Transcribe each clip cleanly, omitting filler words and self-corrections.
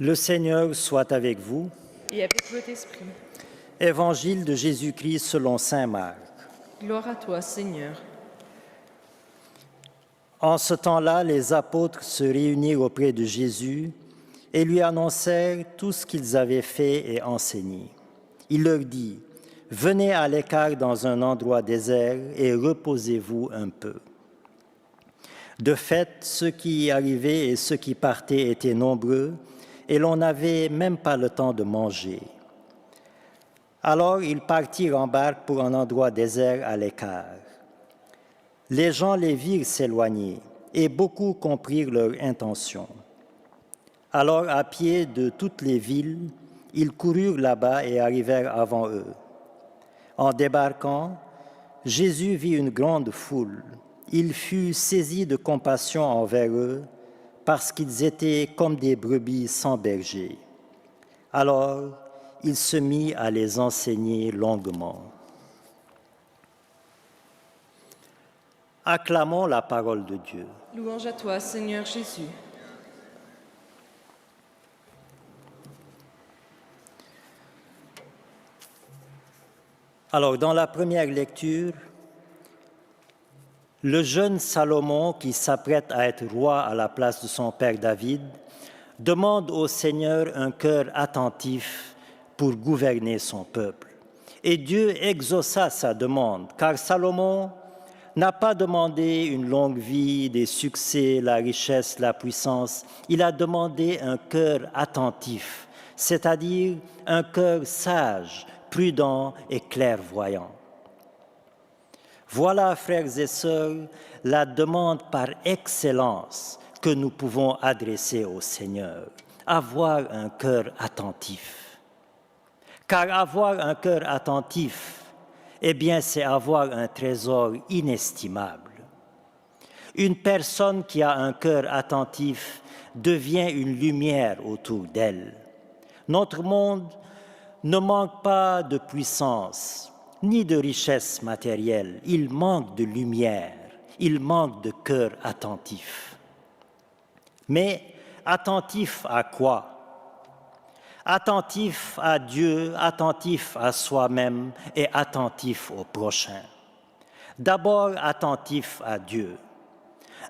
Le Seigneur soit avec vous. Et avec votre esprit. Évangile de Jésus-Christ selon saint Marc. Gloire à toi, Seigneur. En ce temps-là, les apôtres se réunirent auprès de Jésus et lui annoncèrent tout ce qu'ils avaient fait et enseigné. Il leur dit, « Venez à l'écart dans un endroit désert et reposez-vous un peu. » De fait, ceux qui y arrivaient et ceux qui partaient étaient nombreux, et l'on n'avait même pas le temps de manger. Alors ils partirent en barque pour un endroit désert à l'écart. Les gens les virent s'éloigner, et beaucoup comprirent leur intention. Alors, à pied de toutes les villes, ils coururent là-bas et arrivèrent avant eux. En débarquant, Jésus vit une grande foule. Il fut saisi de compassion envers eux, parce qu'ils étaient comme des brebis sans berger. Alors, il se mit à les enseigner longuement. Acclamons la parole de Dieu. Louange à toi, Seigneur Jésus. Alors, dans la première lecture, le jeune Salomon, qui s'apprête à être roi à la place de son père David, demande au Seigneur un cœur attentif pour gouverner son peuple. Et Dieu exauça sa demande, car Salomon n'a pas demandé une longue vie, des succès, la richesse, la puissance. Il a demandé un cœur attentif, c'est-à-dire un cœur sage, prudent et clairvoyant. Voilà, frères et sœurs, la demande par excellence que nous pouvons adresser au Seigneur. Avoir un cœur attentif. Car avoir un cœur attentif, eh bien, c'est avoir un trésor inestimable. Une personne qui a un cœur attentif devient une lumière autour d'elle. Notre monde ne manque pas de puissance, ni de richesse matérielle. Il manque de lumière, il manque de cœur attentif. Mais attentif à quoi? Attentif à Dieu, attentif à soi-même et attentif au prochain. D'abord, attentif à Dieu.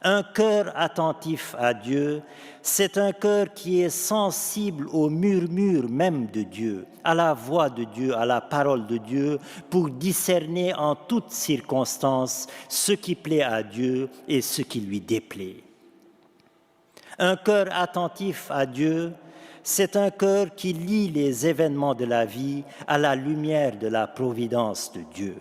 Un cœur attentif à Dieu, c'est un cœur qui est sensible au murmure même de Dieu, à la voix de Dieu, à la parole de Dieu, pour discerner en toutes circonstances ce qui plaît à Dieu et ce qui lui déplaît. Un cœur attentif à Dieu, c'est un cœur qui lie les événements de la vie à la lumière de la providence de Dieu.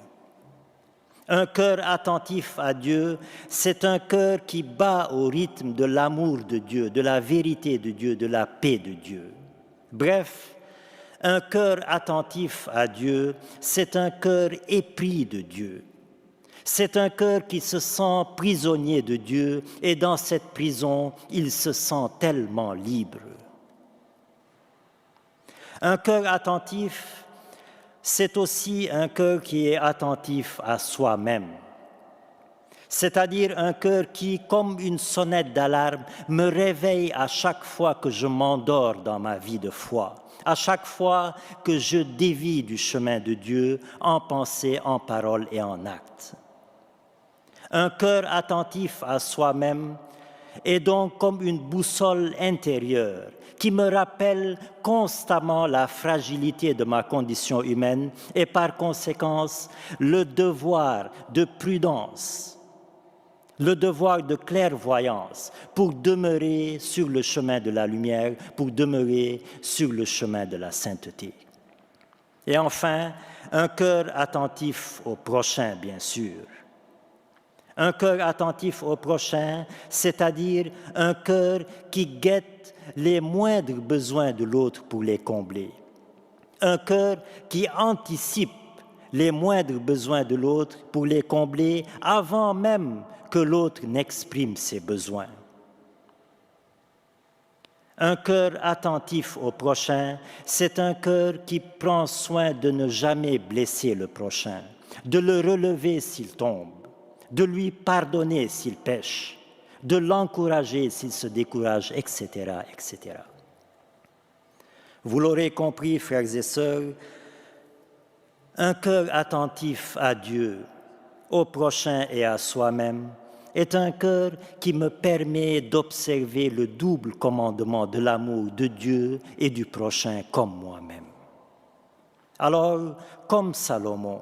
Un cœur attentif à Dieu, c'est un cœur qui bat au rythme de l'amour de Dieu, de la vérité de Dieu, de la paix de Dieu. Bref, un cœur attentif à Dieu, c'est un cœur épris de Dieu. C'est un cœur qui se sent prisonnier de Dieu et dans cette prison, il se sent tellement libre. Un cœur attentif, c'est aussi un cœur qui est attentif à soi-même. C'est-à-dire un cœur qui, comme une sonnette d'alarme, me réveille à chaque fois que je m'endors dans ma vie de foi, à chaque fois que je dévie du chemin de Dieu en pensée, en parole et en acte. Un cœur attentif à soi-même est donc comme une boussole intérieure qui me rappelle constamment la fragilité de ma condition humaine et par conséquent le devoir de prudence, le devoir de clairvoyance pour demeurer sur le chemin de la lumière, pour demeurer sur le chemin de la sainteté. Et enfin, un cœur attentif au prochain, bien sûr. Un cœur attentif au prochain, c'est-à-dire un cœur qui guette les moindres besoins de l'autre pour les combler. Un cœur qui anticipe les moindres besoins de l'autre pour les combler avant même que l'autre n'exprime ses besoins. Un cœur attentif au prochain, c'est un cœur qui prend soin de ne jamais blesser le prochain, de le relever s'il tombe, de lui pardonner s'il pêche, de l'encourager s'il se décourage, etc., etc. Vous l'aurez compris, frères et sœurs, un cœur attentif à Dieu, au prochain et à soi-même est un cœur qui me permet d'observer le double commandement de l'amour de Dieu et du prochain comme moi-même. Alors, comme Salomon,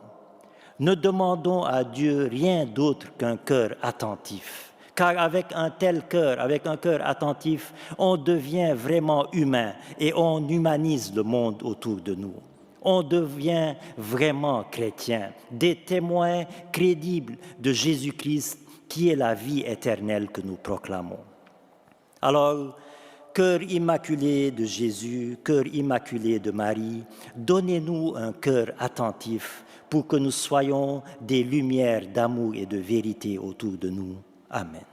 ne demandons à Dieu rien d'autre qu'un cœur attentif. Car avec un tel cœur, avec un cœur attentif, on devient vraiment humain et on humanise le monde autour de nous. On devient vraiment chrétien, des témoins crédibles de Jésus-Christ qui est la vie éternelle que nous proclamons. Alors, cœur immaculé de Jésus, cœur immaculé de Marie, donnez-nous un cœur attentif pour que nous soyons des lumières d'amour et de vérité autour de nous. Amen.